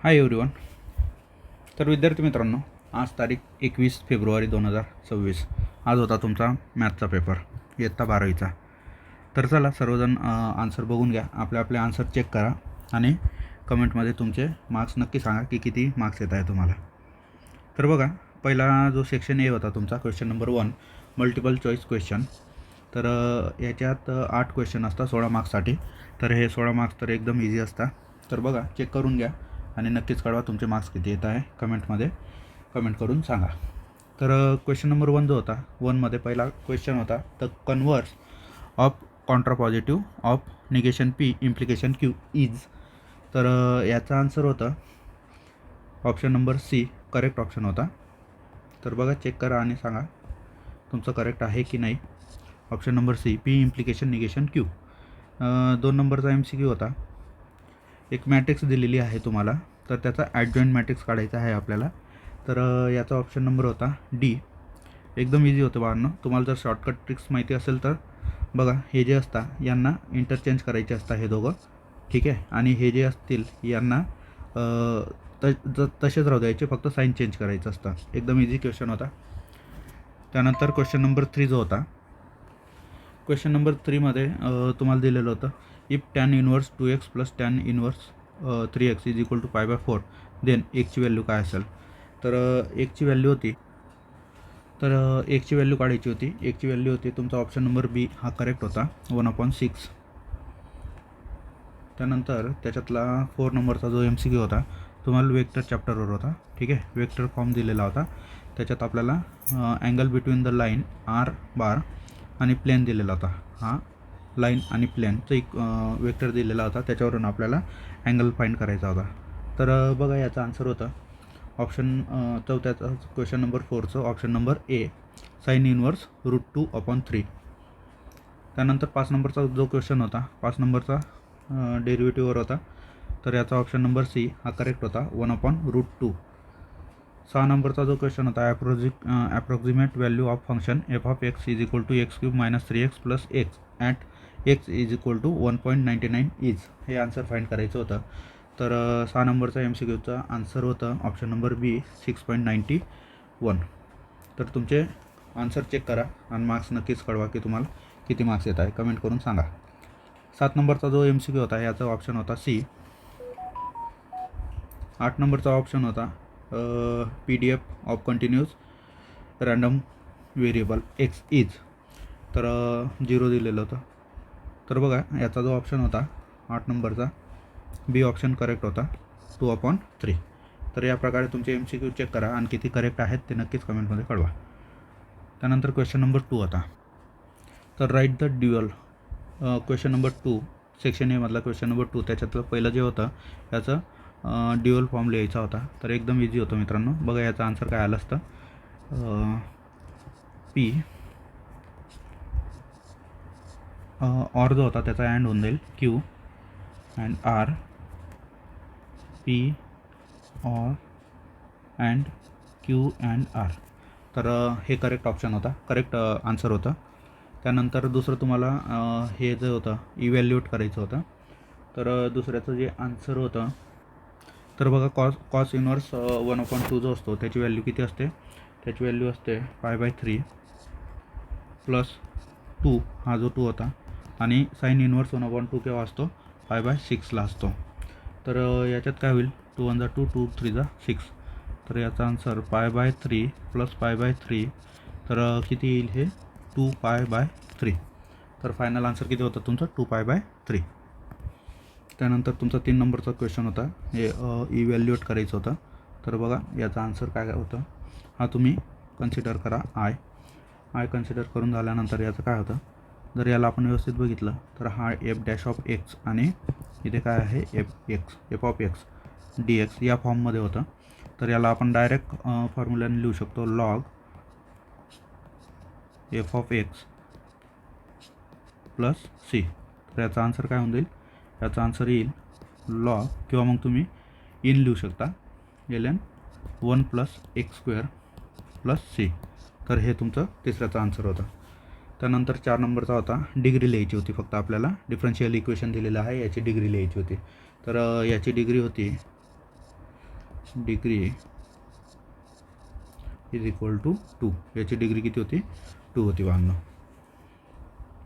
Hi everyone. तर विद्यार्थी मित्रांनो, आज तारीख 21 फेब्रुवारी 2026. आज होता तुमचा मॅथचा पेपर इयत्ता 12वीचा. तर चला सर्वजण आन्सर बघून घ्या, आपले आपले आन्सर चेक करा आणि कमेंटमध्ये तुमचे मार्क्स नक्की सांगा की किती मार्क्स येत आहे तुम्हाला. तर बघा, पहिला जो सेक्शन ए होता तुमचा, question number 1 multiple choice question. तर याच्यात 8 क्वेश्चन असतात 16 मार्क्ससाठी. तर हे 16 मार्क्स तर एकदम इझी असतात. तर बघा, चेक करून घ्या आणि नक्कीच कळवा तुमचे मार्क्स किती येत आहे, कमेंटमध्ये कमेंट करून सांगा. तर क्वेश्चन नंबर 1 जो होता, 1मध्ये पहिला क्वेश्चन होता the converse of contrapositive of negation P implication Q is. तर याचा आन्सर होता option number C, correct option होता. तर बघा, चेक करा आणि सांगा तुमचं करेक्ट आहे की नाही. Option number C, p implication negation q. 2 नंबरचा MCQ होता. एक मॅट्रिक्स दिलेली आहे तुम्हाला, तर त्याचा ॲडजॉईंट मॅट्रिक्स काढायचा आहे आपल्याला. तर याचा ऑप्शन नंबर होता डी. एकदम इझी होतं बाळांनो. तुम्हाला जर शॉर्टकट ट्रिक्स माहिती असेल तर बघा, हे जे असतात यांना इंटरचेंज करायचे असतात हे दोघं, ठीक आहे. आणि हे जे असतील यांना तसेच राहू द्यायचे, फक्त साईन चेंज करायचं असतं. एकदम इझी क्वेश्चन होता. त्यानंतर क्वेश्चन नंबर 3 जो होता, क्वेश्चन नंबर 3मध्ये तुम्हाला दिलेलं होतं if tan inverse 2x plus tan inverse 3x is equal to π/4 then एकची व्हॅल्यू काय असेल. तर एकची व्हॅल्यू होती, तर एकची व्हॅल्यू काढायची होती. एकची व्हॅल्यू होती तुमचा ऑप्शन नंबर बी हा करेक्ट होता, 1/6. त्यानंतर त्याच्यातला 4 नंबरचा जो MCQ होता तुम्हाला वेक्टर चॅप्टरवर होता, ठीक आहे. वेक्टर फॉर्म दिलेला होता, त्याच्यात आपल्याला angle between the line r bar आणि प्लेन दिलेला होता. हा लाईन आणि प्लेनचं एक वेक्टर दिलेला होता, त्याच्यावरून आपल्याला अँगल फाइंड करायचा होता. तर बघा, याचा आन्सर होता ऑप्शन चौथ्याचा क्वेश्चन नंबर 4चं option number A, sine inverse √2/3. त्यानंतर 5 नंबरचा जो क्वेश्चन होता, 5 नंबरचा डेरिव्हेटिव्हवर होता, तर याचा ऑप्शन नंबर सी हा करेक्ट होता, 1/√2. 6 नंबरचा जो क्वेश्चन होता approximate value of function f(x) is equal to x³ - 3x plus x at x is equal to 1.99 is. हे आन्सर फाइंड करायचं होतं. तर 6 नंबरचा MCQचा आन्सर होतं ऑप्शन नंबर बी, 6.91. तर तुमचे आन्सर चेक करा आणि मार्क्स नक्कीच कळवा की तुम्हाला किती मार्क्स येत आहे, कमेंट करून सांगा. 7 नंबरचा जो MCQ होता याचा ऑप्शन होता सी. 8 नंबरचा ऑप्शन होता PDF of continuous random variable x is. तर 0 दिलेलं होतं. तर बघा, याचा जो ऑप्शन होता 8 नंबरचा बी ऑप्शन करेक्ट होता, 2/3. तर या प्रकारे तुमचे MCQ चेक करा आणि किती करेक्ट आहेत ते नक्कीच कमेंटमध्ये कळवा. त्यानंतर क्वेश्चन नंबर 2 होता, तर write the dual. Question number 2 section A मधला क्वेश्चन नंबर 2, त्याच्यातलं पहिलं जे होतं त्याचं ड्युअल फॉर्म लिहायचा होता. तर एकदम इझी होतं मित्रांनो. बघा, याचा आन्सर काय आलं असतं, पी ऑर जो होता त्याचा अँड होऊन जाईल q and r, p or and q and r. तर हे करेक्ट ऑप्शन होता, करेक्ट आन्सर होतं. त्यानंतर दुसरं तुम्हाला हे जे होतं इव्हॅल्युएट करायचं होतं. तर दुसऱ्याचं जे आन्सर होतं, तर बघा, कॉस इनवर्स 1/2 जो असतो त्याची व्हॅल्यू किती असते, त्याची व्हॅल्यू असते π/3 प्लस 2, हा जो 2 होता. आणि साइन इनवर्स 1/2 केव्हा असतो, π/6ला असतो. तर याच्यात काय होईल, 2 × 2 2 3 6. तर याचा आन्सर π/3 प्लस π/3. तर किती येईल हे, 2π/3. तर फायनल आन्सर किती होतं तुमचं, 2π/3. त्यानंतर तुमचा 3 नंबरचा क्वेश्चन होता, हे इव्हॅल्युएट करायचं होतं. तर बघा, याचा आन्सर काय होतं, हा तुम्ही कन्सिडर करा आय कन्सिडर करून झाल्यानंतर याचं काय होतं, जर याला आपण व्यवस्थित बघितलं तर हा f'(x) आणि इथे काय आहे f(x) dx या फॉर्ममध्ये होतं. तर याला आपण डायरेक्ट फॉर्म्युल्याने लिहू शकतो, लॉग f(x) प्लस सी. तर याचा आन्सर काय होऊन जाईल, याचा आन्सर येईल लॉग, किंवा मग तुम्ही इन लिहू शकता, ln 1 + x² प्लस सी. तर हे तुमचं तिसऱ्याचा आन्सर होता. त्यानंतर 4 नंबरचा होता, डिग्री लिहायची होती फक्त आपल्याला. डिफरन्शियल इक्वेशन दिलेलं आहे, याची डिग्री लिहायची होती. तर याची डिग्री होती डिग्री इज इक्वल टू 2. याची डिग्री किती होती? 2 होती बांधणं.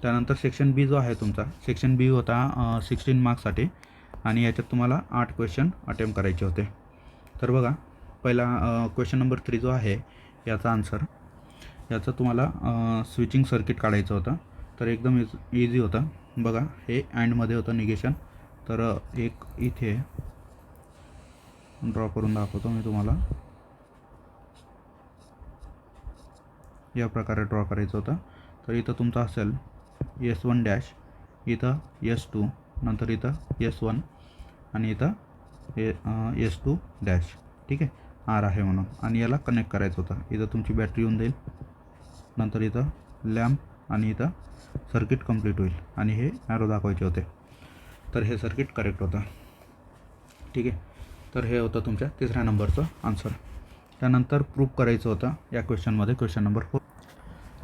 त्यानंतर सेक्शन बी जो आहे तुमचा, सेक्शन बी होता 16 मार्क्ससाठी आणि याच्यात तुम्हाला 8 क्वेश्चन अटेम्प्ट करायचे होते. तर बघा, पहिला क्वेश्चन नंबर 3 जो आहे याचा आन्सर, याचं तुम्हाला स्विचिंग सर्किट काढायचं होतं. तर एकदम इझी होतं. बघा, हे अँडमध्ये होतं निगेशन. तर एक इथे ड्रॉ करून दाखवतो मी तुम्हाला. या प्रकारे ड्रॉ करायचं होतं. तर इथं तुमचं असेल S1 डॅश, इथं S2, नंतर इथं S1 आणि इथं S2 डॅश. ठीक आहे, आर आहे म्हणून. आणि याला कनेक्ट करायचं होतं. इथं तुमची बॅटरी येऊन जाईल, नंतर इथं लॅम्प आणि इथं सर्किट कंप्लीट होईल आणि हे ॲरो दाखवायचे होते. तर हे सर्किट करेक्ट होतं. ठीक आहे, तर हे होतं तुमच्या 3ऱ्या नंबरचं आन्सर. त्यानंतर प्रूफ करायचं होतं या क्वेश्चनमध्ये, क्वेश्चन नंबर 4.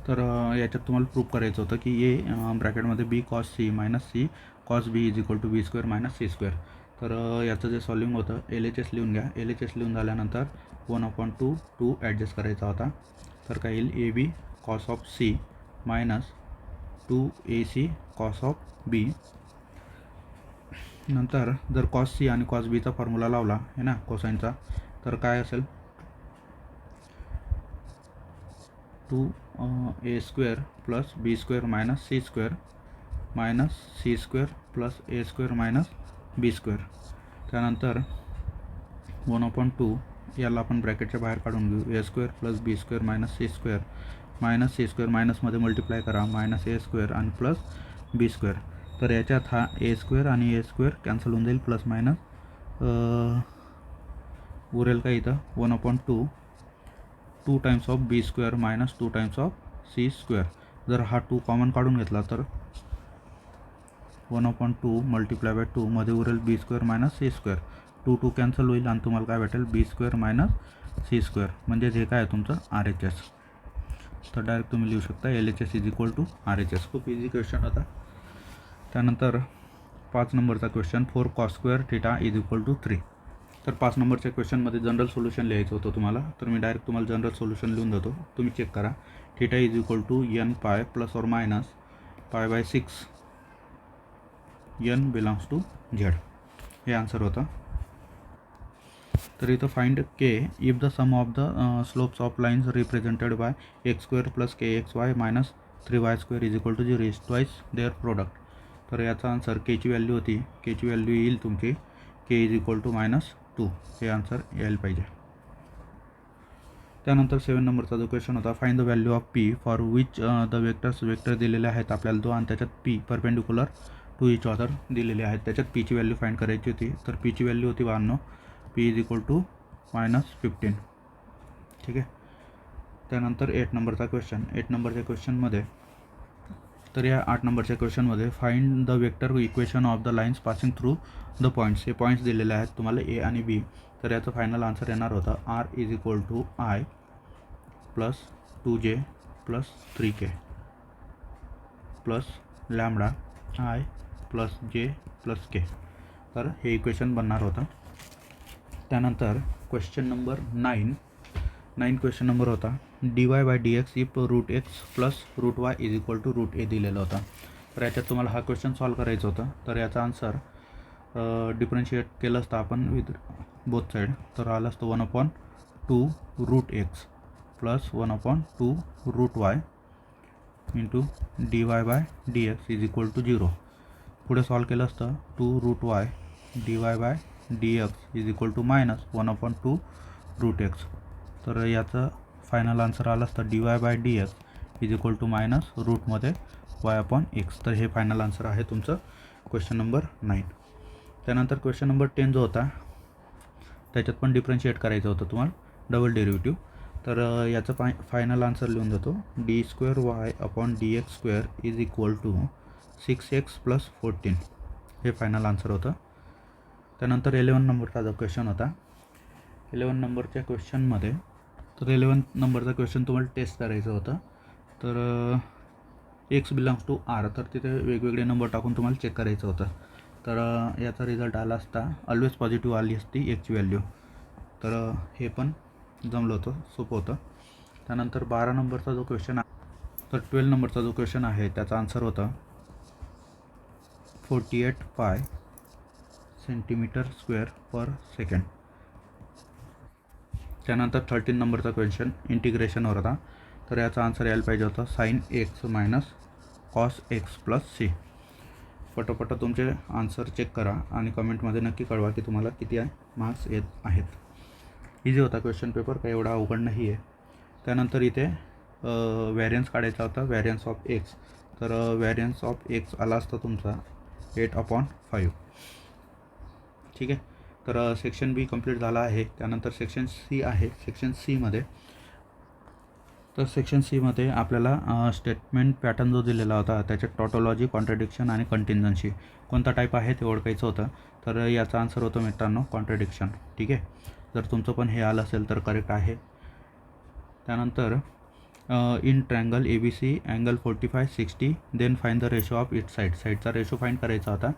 तर याच्यात तुम्हाला प्रूफ करायचं होतं की ए ब्रॅकेटमध्ये B cos C minus C cos B is equal to B square minus C square. तर याचं जे सॉल्विंग होतं, LHS लिहून घ्या. LHS लिहून झाल्यानंतर 1/2 ॲडजस्ट करायचा होता. तर काय येईल? A B cos of C minus 2AC cos of B. नंतर जर कॉस सी आणि कॉस बीचा फॉर्म्युला लावला आहे ना कोसाईनचा, तर काय असेल? 2A square plus B square minus C square minus C square plus A square minus B square. त्यानंतर 1/2 याला आपण ब्रॅकेटच्या बाहेर काढून घेऊ. A square plus B square minus C square मायनसमध्ये मल्टिप्लाय करा मायनस ए स्क्वेअर आणि प्लस बी स्क्वेअर. तर याच्यात हा ए स्क्वेअर आणि ए स्क्वेअर कॅन्सल होऊन जाईल, प्लस मायनस उरेल का इथं 1/2 2 times of b square minus 2 times of c square. जर हा 2 कॉमन काढून घेतला तर 1/2 मल्टिप्लाय बाय 2 मध्ये उरेल B square minus C square. 2 cancel होईल आणि तुम्हाला काय भेटेल? B square minus C square. म्हणजे हे काय आहे तुमचं? RHS. तर डायरेक्ट तुम्ही लिहू शकता LHS is equal to RHS. खूप इझी क्वेश्चन होता. त्यानंतर 5 नंबरचा क्वेश्चन, 4 cos square theta is equal to 3. तर 5 नंबरच्या क्वेश्चनमध्ये जनरल सोल्युशन लिहायचं होतं तुम्हाला. तर मी डायरेक्ट तुम्हाला जनरल सोल्युशन लिहून देतो, तुम्ही चेक करा. Theta is equal to n pi plus or minus pi by 6 n belongs to z. हे आन्सर होतं. तर इथं find k if the sum of the slopes of lines represented by x square plus KXY minus 3y square is equal to 0 is twice their product. तर याचा answer केची value होती, केची value येईल तुमची के इज इक्वल टू -2. हे answer यायला पाहिजे. त्यानंतर 7 नंबरचा जो क्वेश्चन होता, find the value of p for which the vector दिलेले आहेत आपल्याला 2 आणि त्याच्यात p perpendicular to each other दिलेले आहेत. त्याच्यात पीची व्हॅल्यू फाइंड करायची होती. तर पीची व्हॅल्यू होती 92, पी इज इक्वल टू -15. ठीक आहे. त्यानंतर 8 नंबरचा क्वेश्चन, 8 नंबरच्या क्वेश्चनमध्ये, तर या 8 नंबरच्या क्वेश्चनमध्ये find the vector equation of the lines passing through the points. हे पॉईंट्स दिलेले आहेत तुम्हाला ए आणि बी. तर याचं फायनल आन्सर येणार होतं R is equal to I plus 2J plus 3K plus lambda I plus J plus K. तर हे इक्वेशन बनणार होतं. त्यानंतर क्वेश्चन नंबर 9 क्वेश्चन नंबर होता dy/dx if √x plus √y is equal to √a दिलेलं होतं. तर याच्यात तुम्हाला हा क्वेश्चन सॉल्व करायचं होतं. तर याचा आन्सर डिफरन्शिएट केलं असतं आपण विथ बोथ साईड. तर आलं असतं 1/2 √x plus 1/2 √y into dy/dx is equal to 0. पुढे सॉल्व केलं असतं 2 √y dy/dx is equal to -1/2 √x. तर याचं फायनल आन्सर आलं असतं dy/dx is equal to minus रूटमध्ये y/x. तर हे फायनल आन्सर आहे तुमचं क्वेश्चन नंबर 9. त्यानंतर क्वेश्चन नंबर 10 जो होता, त्याच्यात पण डिफरन्शिएट करायचं होतं तुम्हाला, डबल डेरिव्हेटिव्ह. तर याचं फायनल आन्सर लिहून देतो, d²y/dx² is equal to 6x plus 14. हे फायनल आन्सर होतं. त्यानंतर 11 नंबरचा जो क्वेश्चन होता, 11 नंबरच्या क्वेश्चनमध्ये, तर 11 नंबरचा क्वेश्चन तुम्हाला टेस्ट करायचं होतं. तर x बिलॉंग्स टू R, तर तिथे वेगवेगळे नंबर टाकून तुम्हाला चेक करायचं होतं. तर याचा रिझल्ट आला असता, ऑलवेज पॉझिटिव्ह आली असती एक्सची व्हॅल्यू. तर हे पण जमलं होतं, सोपं होतं. त्यानंतर 12 नंबरचा जो क्वेश्चन आहे, तर 12 नंबरचा जो क्वेश्चन आहे त्याचा आन्सर होता 48 पाय सेंटीमीटर स्क्वेअर पर सेकंड. त्यानंतर 13 नंबरचा क्वेश्चन इंटिग्रेशनवर होता. तर याचा आन्सर यायला पाहिजे होता sine x minus cos x plus c. पटोपट तुमचे आन्सर चेक करा आणि कमेंटमध्ये नक्की कळवा की तुम्हाला किती मार्क्स येत आहेत. इझी होता क्वेश्चन पेपर, काही एवढा अवघड नाही आहे. त्यानंतर इथे व्हॅरियन्स काढायचा होता, व्हॅरियन्स ऑफ एक्स. तर व्हॅरियन्स ऑफ एक्स आला असता तुमचा 8/5. ठीक आहे. तर सेक्शन बी कंप्लीट झाला आहे. त्यानंतर सेक्शन सी आहे. सेक्शन सीमध्ये आपल्याला स्टेटमेंट पॅटर्न जो दिलेला होता त्याच्यात टॉटोलॉजी, कॉन्ट्रडिक्शन आणि कंटिन्जन्सी कोणता टाईप आहे ते ओळखायचं होतं. तर याचा आन्सर होतं मित्रांनो कॉन्ट्रडिक्शन. ठीक आहे. जर तुमचं पण हे आलं असेल तर करेक्ट आहे. त्यानंतर in triangle ABC angle 45, 60 then find the ratio of it साईडचा रेशो फाईंड करायचा होता.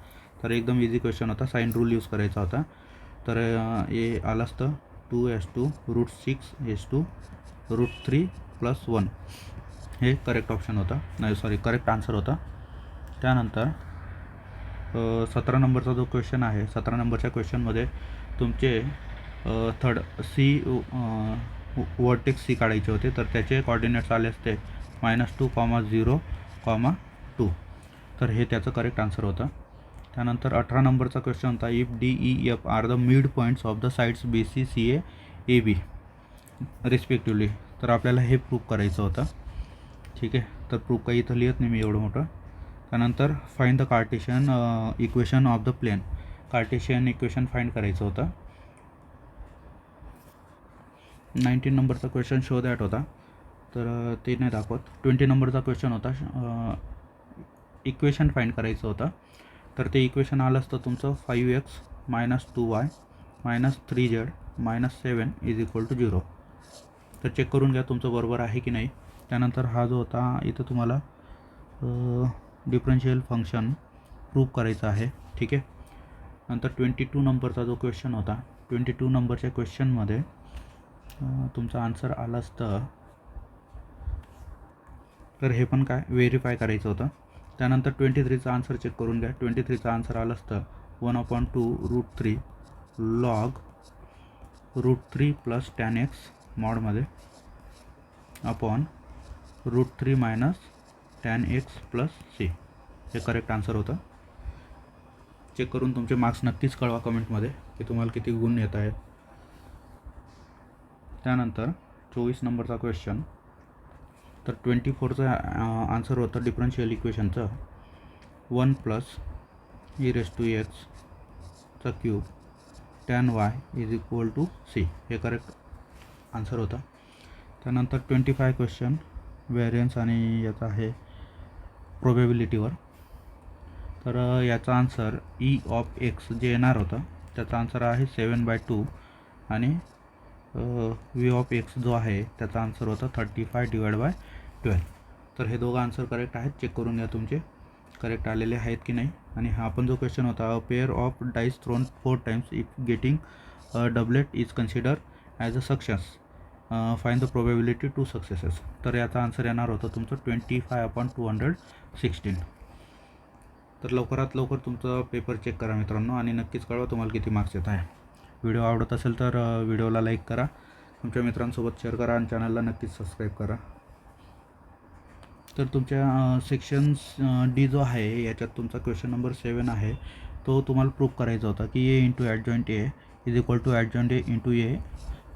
तर एकदम इझी क्वेश्चन होता, साइन रूल यूज करायचा होता. तर हे आलं असतं 2/√6 हे करेक्ट ऑप्शन होता, करेक्ट आन्सर होता. त्यानंतर 17 नंबरचा जो क्वेश्चन आहे, 17 नंबरच्या क्वेश्चनमध्ये तुमचे थर्ड सी वर्टेक्स सी काढायचे होते. तर त्याचे कॉर्डिनेट्स आले असते -2, 0, 2. तर हे त्याचं करेक्ट आन्सर होतं. त्यानंतर 18 नंबरचा क्वेश्चन होता if DEF are the midpoints of the sides BC, CA, AB respectively. तर आपल्याला हे प्रूफ करायचं होतं. ठीक आहे. तर प्रूफ काही इथं लिहित नाही मी एवढं मोठं. त्यानंतर find the Cartesian equation of the plane. Cartesian equation find करायचं होतं. 19 नंबरचा क्वेश्चन शो दॅट होता, तर ते नाही दाखवत. 20 नंबरचा क्वेश्चन होता इक्वेशन फाईंड करायचं होतं. तर ते इक्वेशन आलं असतं तुमचं 5x - 2y - 3z - 7 = 0. तर चेक करून घ्या तुमचं बरोबर आहे की नाही. त्यानंतर हा जो होता इथं तुम्हाला डिफरन्शियल फंक्शन प्रूव्ह करायचं आहे. ठीक आहे. नंतर 22 नंबरचा जो क्वेश्चन होता, 22 नंबरच्या क्वेश्चनमध्ये तुमचं आन्सर आलं असतं, तर हे पण काय व्हेरीफाय करायचं होतं. त्यानंतर 23चा आन्सर चेक करून घ्या. 23चा आन्सर आलं असतं 1/2√3 log √3 + tan x मॉडमध्ये अपॉन √3 - tan x + c. हे करेक्ट आन्सर होतं. चेक करून तुमचे मार्क्स नक्कीच कळवा कमेंटमध्ये की तुम्हाला किती गुण येत आहेत. त्यानंतर 24 नंबरचा क्वेश्चन, तर 24चा आन्सर होतं डिफरन्शियल इक्वेशनचं 1 + e⁻x³ tan y = c. हे करेक्ट आन्सर होतं. त्यानंतर 25 क्वेश्चन व्हेरियन्स आणि याचा आहे प्रोबॅबिलिटीवर. तर याचा आन्सर E(x) जे येणार होतं त्याचा आन्सर आहे 7/2 आणि V(x) जो आहे त्याचा आन्सर होता 35/12. तर हे दोघं आन्सर करेक्ट आहेत. चेक करून घ्या तुमचे करेक्ट आलेले आहेत की नाही. आणि हा पण जो क्वेश्चन होता a pair of dice thrown 4 times if getting doublet is consider as a success, find the probability 2 successes. तर याचा आन्सर येणार होतं तुमचं 25/216. तर लवकरात लवकर तुमचं पेपर चेक करा मित्रांनो आणि नक्कीच कळवा तुम्हाला किती मार्क्स येत आहे. व्हिडिओ आवडत असेल तर व्हिडिओला लाईक करा, तुमच्या मित्रांसोबत शेअर करा आणि चॅनलला नक्कीच सबस्क्राईब करा. तर तुमच्या सेक्शन्स डी जो आहे याच्यात तुमचा क्वेश्चन नंबर 7 आहे, तो तुम्हाला प्रूफ करायचा होता की A × adjoint A = adjoint A × A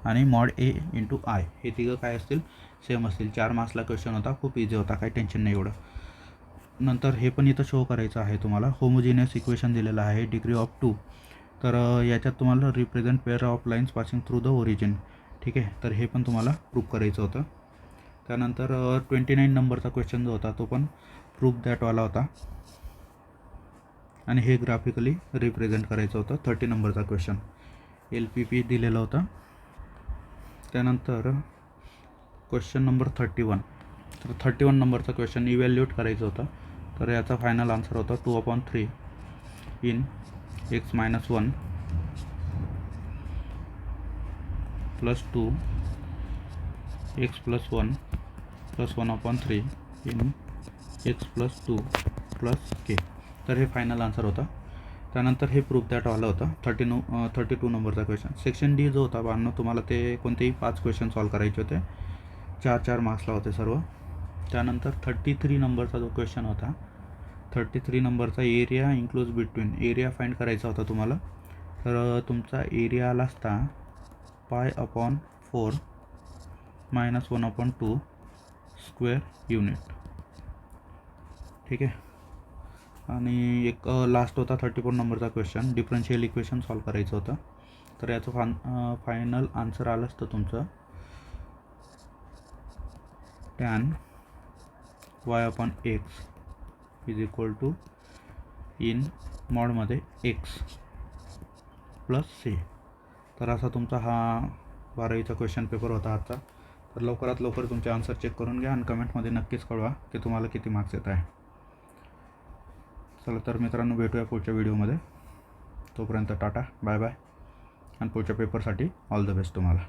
आणि मॉड A × I हे तिघं काय असतील सेम असतील. 4 मार्क्सला क्वेश्चन होता, खूप इझी होता, काही टेन्शन नाही एवढं. नंतर हे पण इथं शो करायचं आहे तुम्हाला. होमोजिनियस इक्वेशन दिलेलं आहे डिग्री ऑफ 2. तर याच्यात तुम्हाला represent pair of lines passing through the origin. ठीक आहे. तर हे पण तुम्हाला प्रूफ करायचं होतं. त्यानंतर 29 नंबरचा क्वेश्चन जो होता तो पण प्रूफ दॅटवाला होता आणि हे ग्राफिकली रिप्रेझेंट करायचं होतं. 30 नंबरचा क्वेश्चन LPP दिलेलं होतं. त्यानंतर क्वेश्चन नंबर 31. तर 31 नंबरचा क्वेश्चन इव्हॅल्युएट करायचं होतं. तर याचा फायनल आन्सर होता 2/3 in x - 1 plus 2 x plus 1 plus 1/3 in x plus 2 plus k. तर हे फायनल आन्सर होता. त्यानंतर हे प्रूफ दॅट वाला होता 32 नंबरचा क्वेश्चन. सेक्शन डी जो होता बांधणं, तुम्हाला ते कोणतेही 5 क्वेश्चन सॉल्व करायचे होते, 4 मार्क्सला होते सर्व. त्यानंतर 33 नंबरचा जो क्वेश्चन होता, 33 नंबरचा एरिया इन्क्लूज बिटवीन, एरिया फाइंड करायचा होता तुम्हाला. तर तुमचा एरिया आला असता π/4 - 1/2 स्क्वेअर युनिट. ठीक आहे. आणि एक लास्ट होता 34 नंबरचा क्वेश्चन, डिफरन्शियल इक्वेशन सॉल्व करायचं होतं. तर याचं फायनल आन्सर आलं असतं तुमचं tan y/x = इन मॉडमध्ये x प्लस c. तर असा तुमचा हा 12वीचा क्वेश्चन पेपर होता आजचा. तर लवकरात लवकर तुमचे आन्सर चेक करून घ्या आणि कमेंटमध्ये नक्कीच कळवा की तुम्हाला किती मार्क्स येत आहे. चला तर मित्रांनो, भेटूया पुढच्या व्हिडिओमध्ये. तोपर्यंत टाटा, बाय बाय, आणि पुढच्या पेपरसाठी ऑल द बेस्ट तुम्हाला.